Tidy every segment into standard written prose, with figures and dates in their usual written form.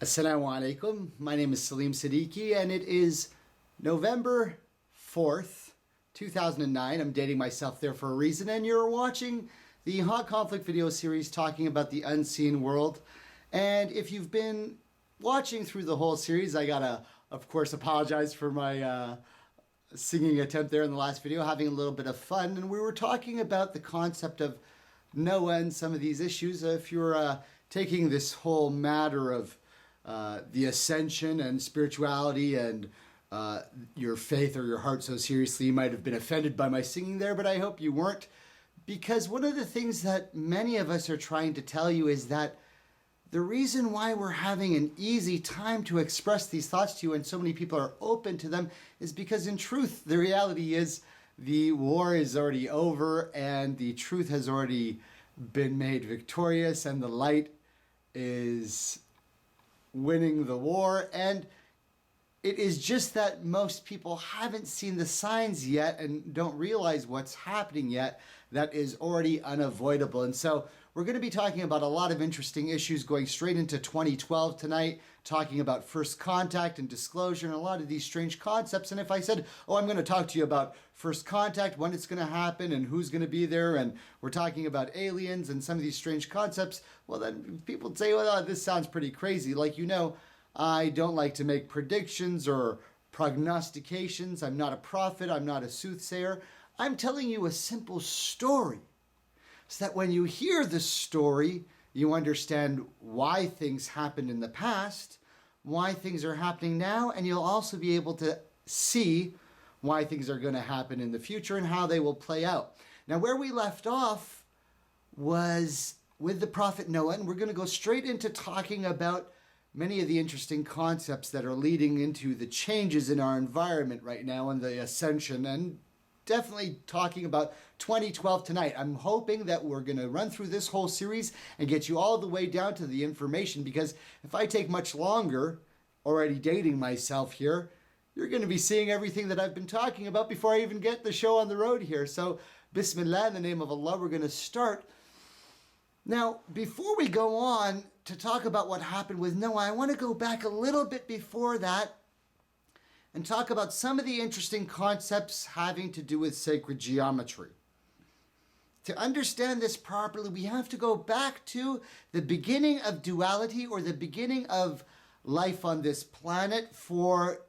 Assalamu alaikum. My name is Salim Siddiqui and it is November 4th, 2009. I'm dating myself there for a reason, and you're watching the Hot Conflict video series talking about the unseen world. And if you've been watching through the whole series, I gotta, of course, apologize for my singing attempt there in the last video, having a little bit of fun. And we were talking about the concept of Noah and some of these issues. If you're taking this whole matter of the ascension and spirituality and your faith or your heart so seriously, you might have been offended by my singing there, but I hope you weren't, because one of the things that many of us are trying to tell you is that the reason why we're having an easy time to express these thoughts to you and so many people are open to them is because in truth, the reality is the war is already over and the truth has already been made victorious and the light is winning the war. And it is just that most people haven't seen the signs yet and don't realize what's happening yet that is already unavoidable. And so we're going to be talking about a lot of interesting issues, going straight into 2012 tonight, talking about first contact and disclosure and a lot of these strange concepts. And if I said, oh, I'm going to talk to you about first contact, when it's going to happen and who's going to be there, and we're talking about aliens and some of these strange concepts, well, then people would say, well, this sounds pretty crazy. Like, you know, I don't like to make predictions or prognostications. I'm not a prophet. I'm not a soothsayer. I'm telling you a simple story so that when you hear this story, you understand why things happened in the past, why things are happening now, and you'll also be able to see why things are going to happen in the future and how they will play out. Now, where we left off was with the prophet Noah, and we're going to go straight into talking about many of the interesting concepts that are leading into the changes in our environment right now and the ascension, and definitely talking about 2012 tonight. I'm hoping that we're going to run through this whole series and get you all the way down to the information, because if I take much longer, already dating myself here, you're going to be seeing everything that I've been talking about before I even get the show on the road here. So, Bismillah, in the name of Allah, we're going to start. Now, before we go on to talk about what happened with Noah, I want to go back a little bit before that and talk about some of the interesting concepts having to do with sacred geometry. To understand this properly, we have to go back to the beginning of duality, or the beginning of life on this planet for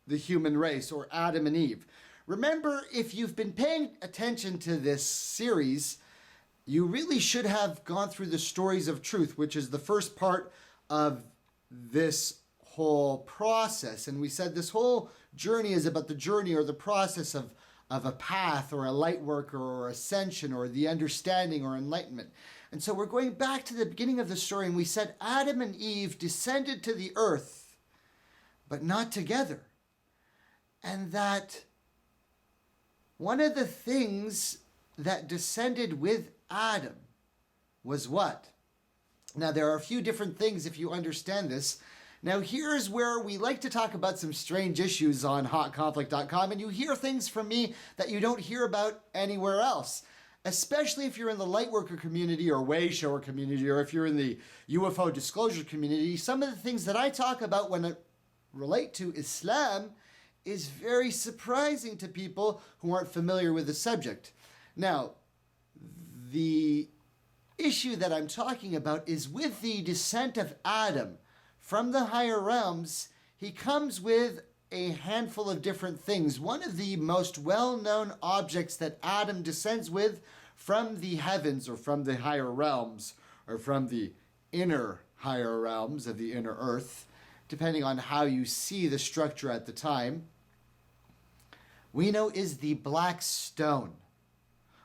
the human race, or Adam and Eve. Remember, if you've been paying attention to this series, you really should have gone through the stories of truth, which is the first part of this whole process. And we said this whole journey is about the journey or the process of a path or a light worker or ascension or the understanding or enlightenment. And so we're going back to the beginning of the story, and we said Adam and Eve descended to the earth, but not together. And that one of the things that descended with Adam was what? Now, there are a few different things if you understand this. Now, here's where we like to talk about some strange issues on hotconflict.com, and you hear things from me that you don't hear about anywhere else, especially if you're in the Lightworker community or Wayshower community, or if you're in the UFO disclosure community. Some of the things that I talk about when it relate to Islam is very surprising to people who aren't familiar with the subject. Now, the issue that I'm talking about is with the descent of Adam from the higher realms. He comes with a handful of different things. One of the most well-known objects that Adam descends with from the heavens, or from the higher realms, or from the inner higher realms of the inner earth, depending on how you see the structure at the time, we know is the black stone,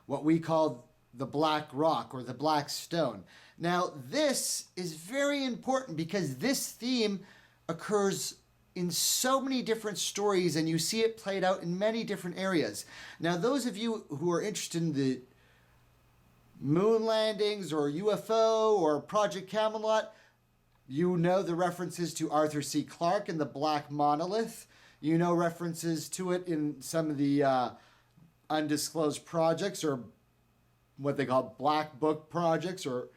what we call the black rock or the black stone. Now, this is very important because this theme occurs in so many different stories, and you see it played out in many different areas. Now, those of you who are interested in the moon landings or UFO or Project Camelot, you know the references to Arthur C. Clarke and the Black Monolith. You know references to it in some of the undisclosed projects, or what they call black book projects, or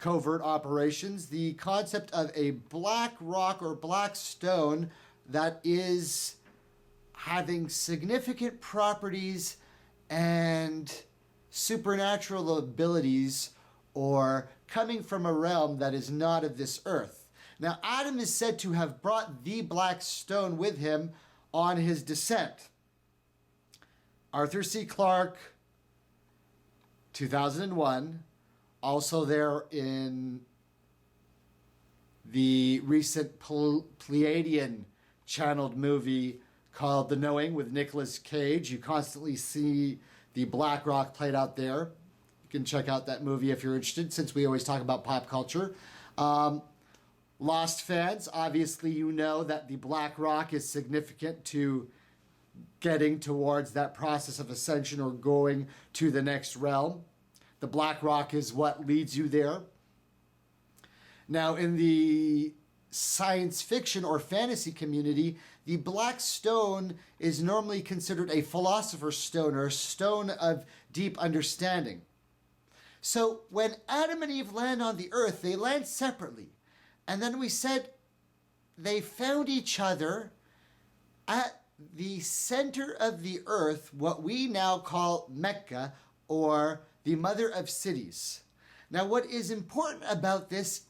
covert operations, the concept of a black rock or black stone that is having significant properties and supernatural abilities, or coming from a realm that is not of this earth. Now, Adam is said to have brought the black stone with him on his descent. Arthur C. Clarke, 2001, also there in the recent Pleiadian channeled movie called The Knowing with Nicolas Cage. You constantly see the black rock played out there. You can check out that movie if you're interested, since we always talk about pop culture. Lost fans, obviously you know that the black rock is significant to getting towards that process of ascension or going to the next realm. The black rock is what leads you there. Now, in the science fiction or fantasy community, the black stone is normally considered a philosopher's stone, or a stone of deep understanding. So when Adam and Eve land on the earth, they land separately. And then we said they found each other at the center of the earth, what we now call Mecca, or the mother of cities. Now, what is important about this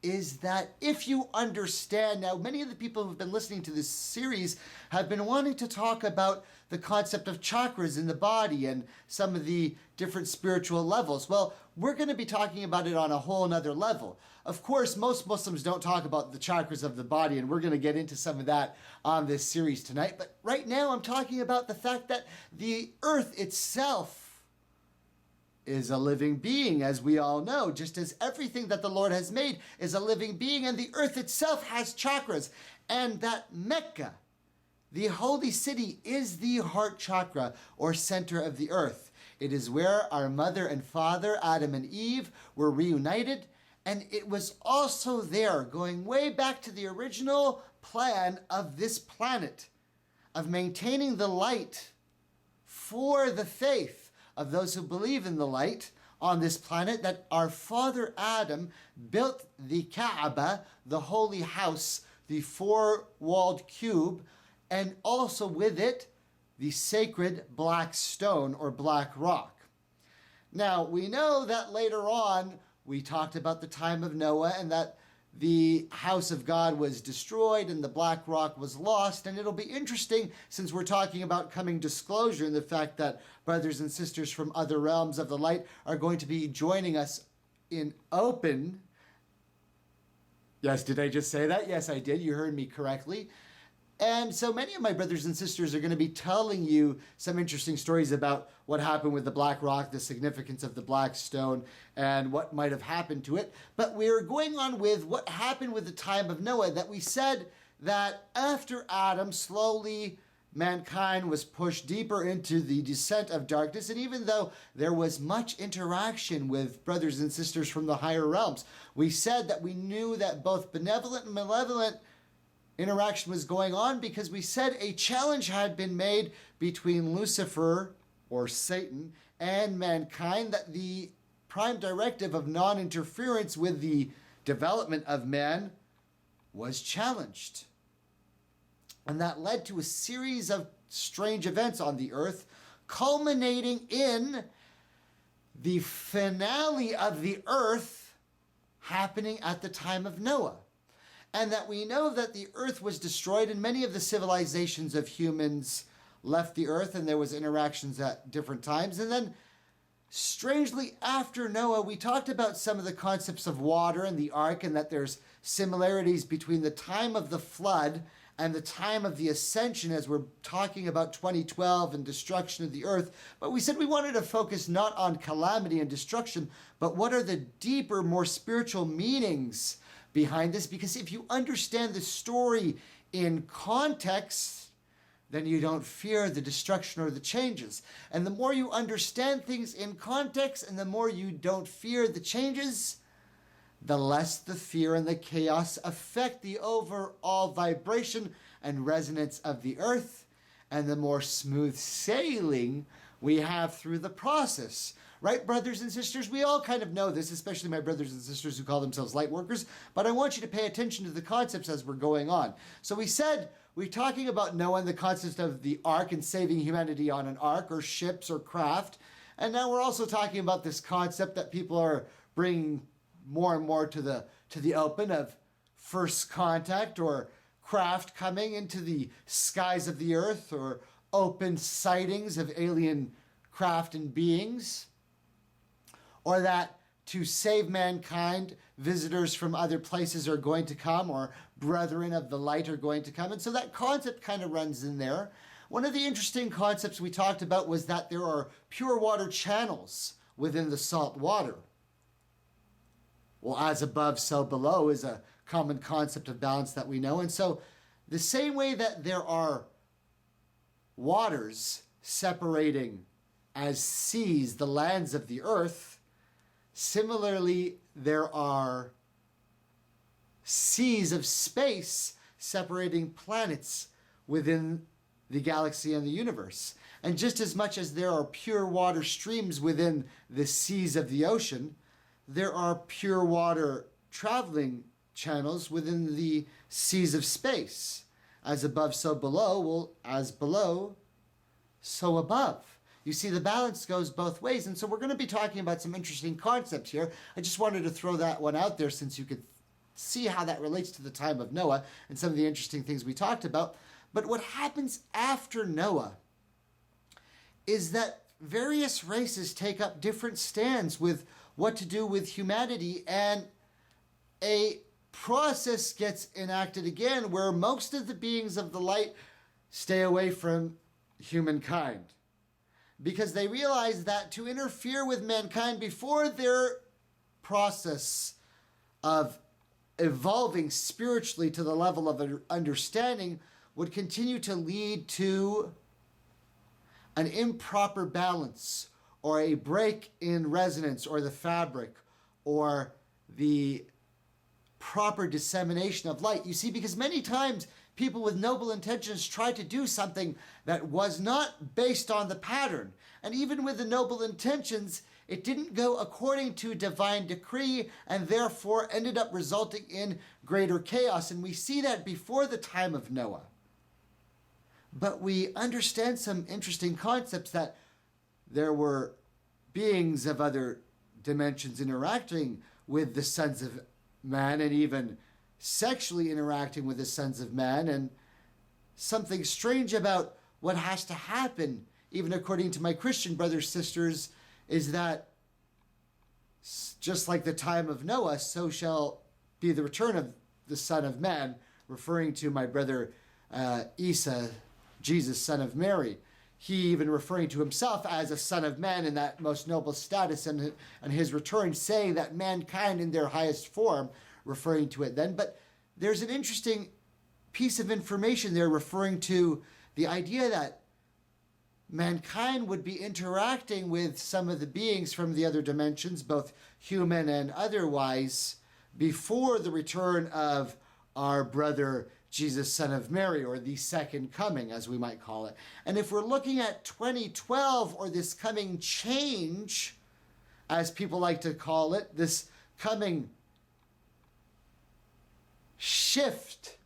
is that if you understand, now many of the people who've been listening to this series have been wanting to talk about the concept of chakras in the body and some of the different spiritual levels. Well, we're going to be talking about it on a whole nother level. Of course, most Muslims don't talk about the chakras of the body, and we're going to get into some of that on this series tonight. But right now I'm talking about the fact that the earth itself is a living being, as we all know, just as everything that the Lord has made is a living being, and the earth itself has chakras. And that Mecca, the holy city, is the heart chakra, or center of the earth. It is where our mother and father, Adam and Eve, were reunited, and it was also there, going way back to the original plan of this planet, of maintaining the light for the faith of those who believe in the light on this planet, that our father Adam built the Kaaba, the holy house, the four-walled cube, and also with it, the sacred black stone or black rock. Now, we know that later on, we talked about the time of Noah, and that the house of God was destroyed and the black rock was lost. And it'll be interesting, since we're talking about coming disclosure and the fact that brothers and sisters from other realms of the light are going to be joining us in open. Yes, did I just say that? Yes, I did. You heard me correctly. And so many of my brothers and sisters are going to be telling you some interesting stories about what happened with the black rock, the significance of the black stone, and what might have happened to it. But we're going on with what happened with the time of Noah, that we said that after Adam, slowly mankind was pushed deeper into the descent of darkness. And even though there was much interaction with brothers and sisters from the higher realms, we said that we knew that both benevolent and malevolent interaction was going on, because we said a challenge had been made between Lucifer, or Satan, and mankind, that the prime directive of non-interference with the development of man was challenged. And that led to a series of strange events on the earth, culminating in the finale of the earth happening at the time of Noah. And that we know that the earth was destroyed, and many of the civilizations of humans left the earth, and there was interactions at different times. And then, strangely, after Noah, we talked about some of the concepts of water and the ark, and that there's similarities between the time of the flood and the time of the ascension, as we're talking about 2012 and destruction of the earth. But we said we wanted to focus not on calamity and destruction, but what are the deeper, more spiritual meanings behind this, because if you understand the story in context, then you don't fear the destruction or the changes. And the more you understand things in context, and the more you don't fear the changes, the less the fear and the chaos affect the overall vibration and resonance of the earth, and the more smooth sailing we have through the process. Right, brothers and sisters? We all kind of know this, especially my brothers and sisters who call themselves light workers, but I want you to pay attention to the concepts as we're going on. So we said we're talking about Noah and the concept of the ark and saving humanity on an ark or ships or craft. And now we're also talking about this concept that people are bringing more and more to the open of first contact or craft coming into the skies of the earth or open sightings of alien craft and beings. Or that to save mankind, visitors from other places are going to come, or brethren of the light are going to come. And so that concept kind of runs in there. One of the interesting concepts we talked about was that there are pure water channels within the salt water. Well, as above, so below is a common concept of balance that we know. And so the same way that there are waters separating as seas the lands of the earth, similarly, there are seas of space separating planets within the galaxy and the universe. And just as much as there are pure water streams within the seas of the ocean, there are pure water traveling channels within the seas of space. As above, so below. Well, as below, so above. You see, the balance goes both ways. And so we're going to be talking about some interesting concepts here. I just wanted to throw that one out there since you could see how that relates to the time of Noah and some of the interesting things we talked about. But what happens after Noah is that various races take up different stands with what to do with humanity, and a process gets enacted again where most of the beings of the light stay away from humankind, because they realize that to interfere with mankind before their process of evolving spiritually to the level of understanding would continue to lead to an improper balance or a break in resonance or the fabric or the proper dissemination of light. You see, because many times people with noble intentions try to do something that was not based on the pattern. And even with the noble intentions, it didn't go according to divine decree and therefore ended up resulting in greater chaos. And we see that before the time of Noah. But we understand some interesting concepts that there were beings of other dimensions interacting with the sons of man and even sexually interacting with the sons of man, and something strange about what has to happen, even according to my Christian brothers, sisters, is that just like the time of Noah, so shall be the return of the Son of Man, referring to my brother Isa, Jesus, son of Mary. He even referring to himself as a son of man in that most noble status, and his return saying that mankind in their highest form, referring to it then. But there's an interesting piece of information there referring to the idea that mankind would be interacting with some of the beings from the other dimensions, both human and otherwise, before the return of our brother Jesus, son of Mary, or the second coming, as we might call it. And if we're looking at 2012, or this coming change, as people like to call it, this coming shift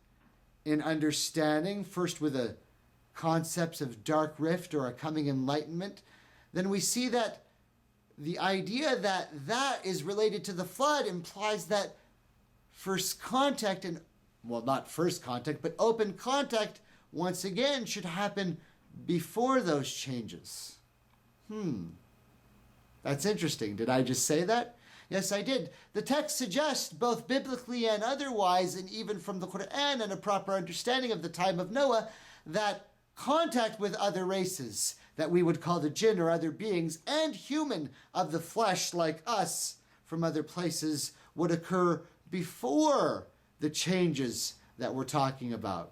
in understanding, first with the concepts of dark rift or a coming enlightenment, then we see that the idea that that is related to the flood implies that first contact, and well, not first contact, but open contact, once again, should happen before those changes. That's interesting. Did I just say that? Yes, I did. The text suggests, both biblically and otherwise, and even from the Quran and a proper understanding of the time of Noah, that contact with other races, that we would call the jinn or other beings, and human of the flesh like us from other places, would occur before the changes that we're talking about.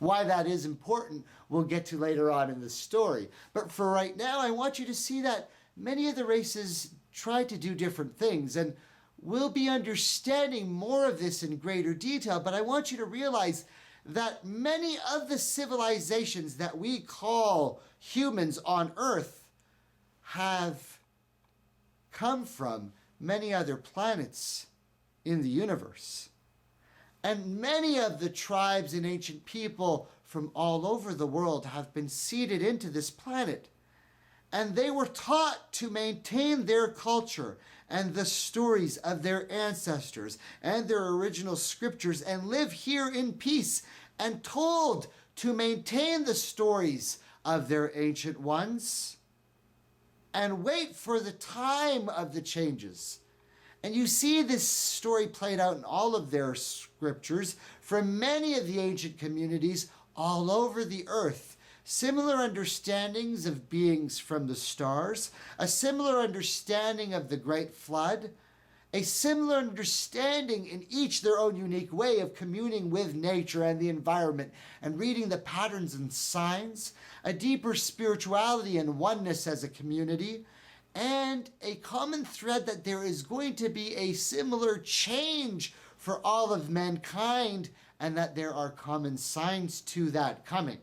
Why that is important, we'll get to later on in the story. But for right now, I want you to see that many of the races try to do different things, and we'll be understanding more of this in greater detail. But I want you to realize that many of the civilizations that we call humans on Earth have come from many other planets in the universe. And many of the tribes and ancient people from all over the world have been seeded into this planet. And they were taught to maintain their culture and the stories of their ancestors and their original scriptures and live here in peace, and told to maintain the stories of their ancient ones and wait for the time of the changes. And you see this story played out in all of their scriptures from many of the ancient communities all over the earth. Similar understandings of beings from the stars, a similar understanding of the Great Flood, a similar understanding in each their own unique way of communing with nature and the environment and reading the patterns and signs, a deeper spirituality and oneness as a community, and a common thread that there is going to be a similar change for all of mankind, and that there are common signs to that coming.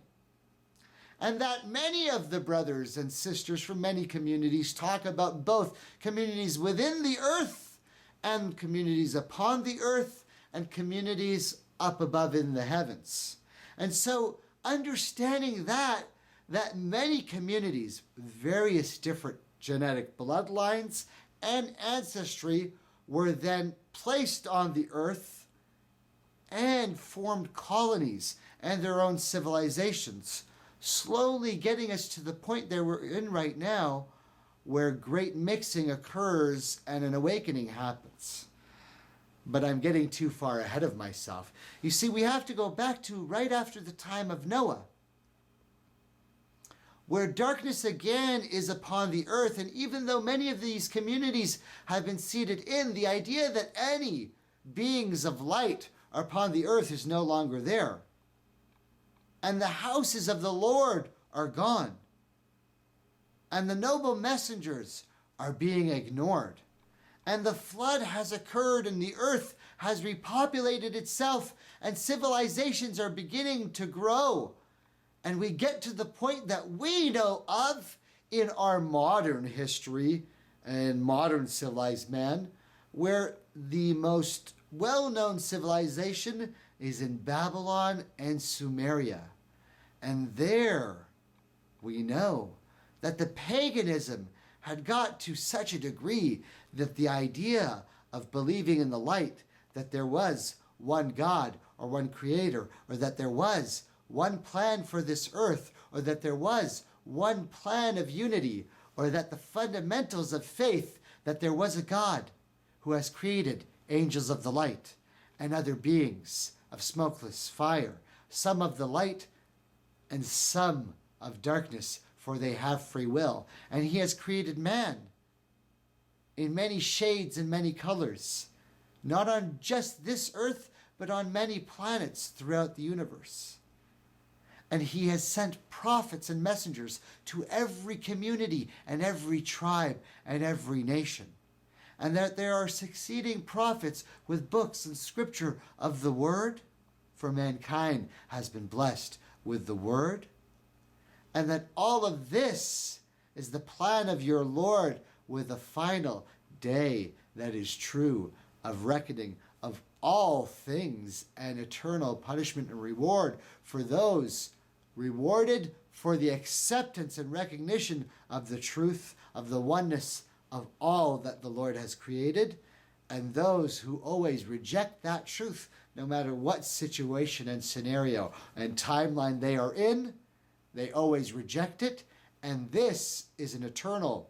And that many of the brothers and sisters from many communities talk about both communities within the earth and communities upon the earth and communities up above in the heavens. And so understanding that many communities, various different genetic bloodlines and ancestry, were then placed on the earth and formed colonies and their own civilizations, slowly getting us to the point that we're in right now, where great mixing occurs and an awakening happens. But I'm getting too far ahead of myself. You see, we have to go back to right after the time of Noah, where darkness again is upon the earth. And even though many of these communities have been seated in, the idea that any beings of light are upon the earth is no longer there. And the houses of the Lord are gone. And the noble messengers are being ignored. And the flood has occurred, and the earth has repopulated itself, and civilizations are beginning to grow. And we get to the point that we know of in our modern history and modern civilized man, where the most well-known civilization is in Babylon and Sumeria. And there we know that the paganism had got to such a degree that the idea of believing in the light, that there was one God or one creator, or that there was one plan for this earth, or that there was one plan of unity, or that the fundamentals of faith, that there was a God who has created angels of the light and other beings of smokeless fire, some of the light and some of darkness, for they have free will. And he has created man in many shades and many colors, not on just this earth, but on many planets throughout the universe. And he has sent prophets and messengers to every community and every tribe and every nation. And that there are succeeding prophets with books and scripture of the word, for mankind has been blessed with the word. And that all of this is the plan of your Lord, with a final day that is true, of reckoning of all things and eternal punishment and reward for those rewarded for the acceptance and recognition of the truth of the oneness of all that the Lord has created, and those who always reject that truth, no matter what situation and scenario and timeline they are in, they always reject it. And this is an eternal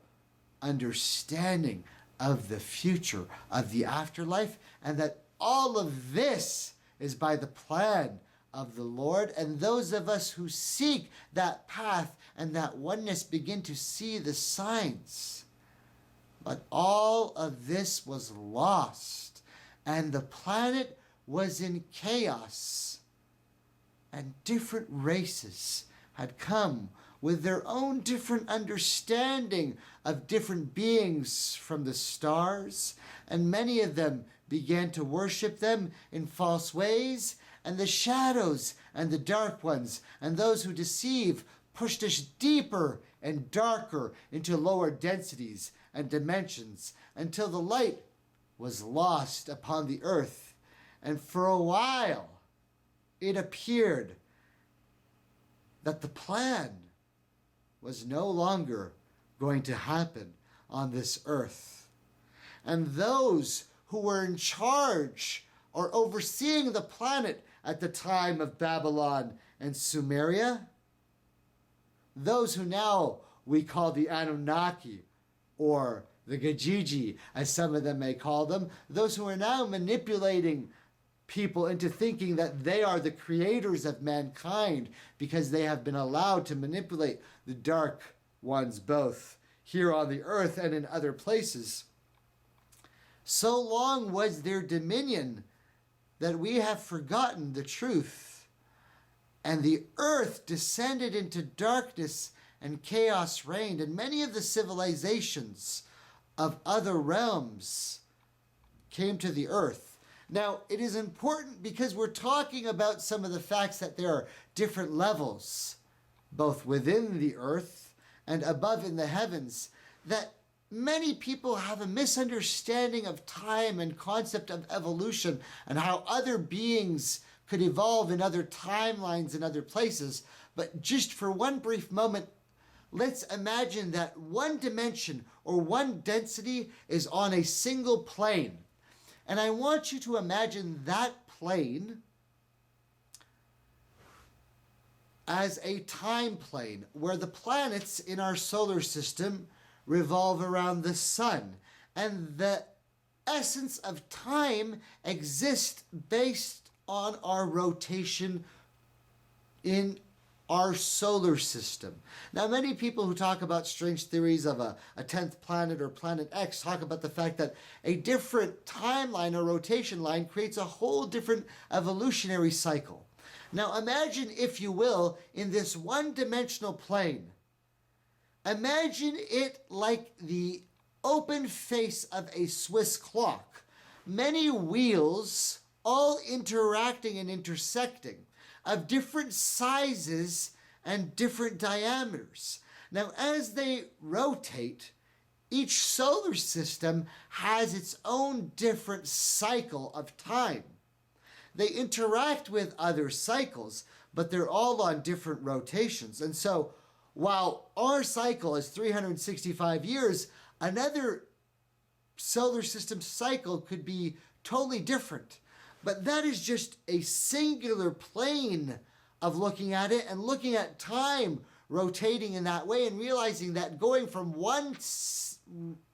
understanding of the future, of the afterlife, and that all of this is by the plan of the Lord. And those of us who seek that path and that oneness begin to see the signs. But all of this was lost, and the planet was in chaos, and different races had come with their own different understanding of different beings from the stars, and many of them began to worship them in false ways, and the shadows and the dark ones and those who deceive pushed us deeper and darker into lower densities and dimensions until the light was lost upon the earth. And for a while, it appeared that the plan was no longer going to happen on this earth. And those who were in charge or overseeing the planet at the time of Babylon and Sumeria, those who now we call the Anunnaki, or the Gajiji, as some of them may call them, those who are now manipulating people into thinking that they are the creators of mankind because they have been allowed to manipulate the dark ones both here on the earth and in other places. So long was their dominion that we have forgotten the truth, and the earth descended into darkness and chaos reigned, and many of the civilizations of other realms came to the earth. Now, it is important because we're talking about some of the facts that there are different levels, both within the earth and above in the heavens, that many people have a misunderstanding of time and concept of evolution and how other beings could evolve in other timelines and other places. But just for one brief moment, let's imagine that one dimension or one density is on a single plane. And I want you to imagine that plane as a time plane where the planets in our solar system revolve around the sun. And the essence of time exists based on our rotation in our solar system. Now, many people who talk about strange theories of a 10th planet or planet X talk about the fact that a different timeline or rotation line creates a whole different evolutionary cycle. Now, imagine, if you will, in this one-dimensional plane, imagine it like the open face of a Swiss clock. Many wheels all interacting and intersecting, of different sizes and different diameters. Now, as they rotate, each solar system has its own different cycle of time. They interact with other cycles, but they're all on different rotations. And so, while our cycle is 365 years, another solar system cycle could be totally different. But that is just a singular plane of looking at it and looking at time rotating in that way and realizing that going from one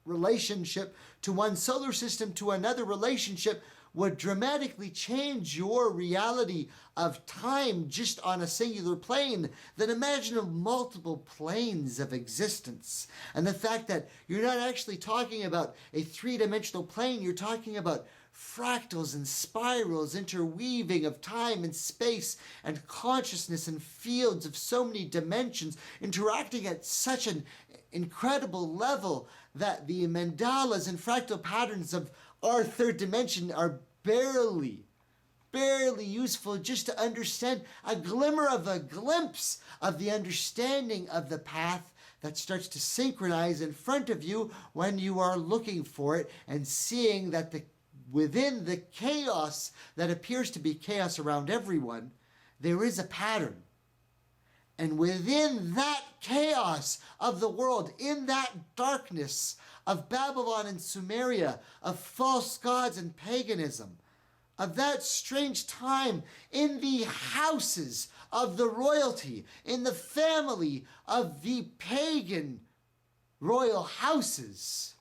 relationship to one solar system to another relationship would dramatically change your reality of time just on a singular plane. Then imagine multiple planes of existence. And the fact that you're not actually talking about a three-dimensional plane, you're talking about fractals and spirals, interweaving of time and space and consciousness and fields of so many dimensions interacting at such an incredible level that the mandalas and fractal patterns of our third dimension are barely useful just to understand a glimmer of a glimpse of the understanding of the path that starts to synchronize in front of you when you are looking for it and seeing that within the chaos that appears to be chaos around everyone, there is a pattern. And within that chaos of the world, in that darkness of Babylon and Sumeria, of false gods and paganism, of that strange time in the houses of the royalty, in the family of the pagan royal houses,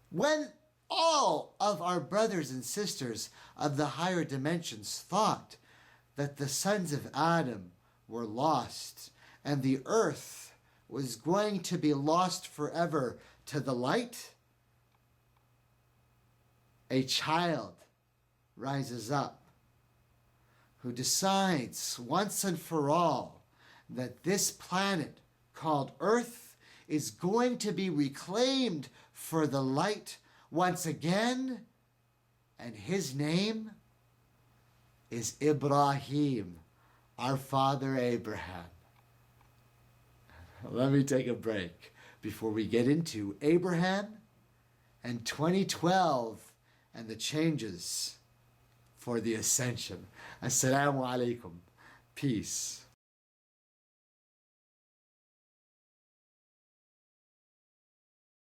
when all of our brothers and sisters of the higher dimensions thought that the sons of Adam were lost and the earth was going to be lost forever to the light, a child rises up who decides once and for all that this planet called Earth is going to be reclaimed for the light once again, and his name is Ibrahim, our father Abraham. let me take a break before we get into Abraham and 2012 and the changes for the ascension. Assalamu alaikum. Peace.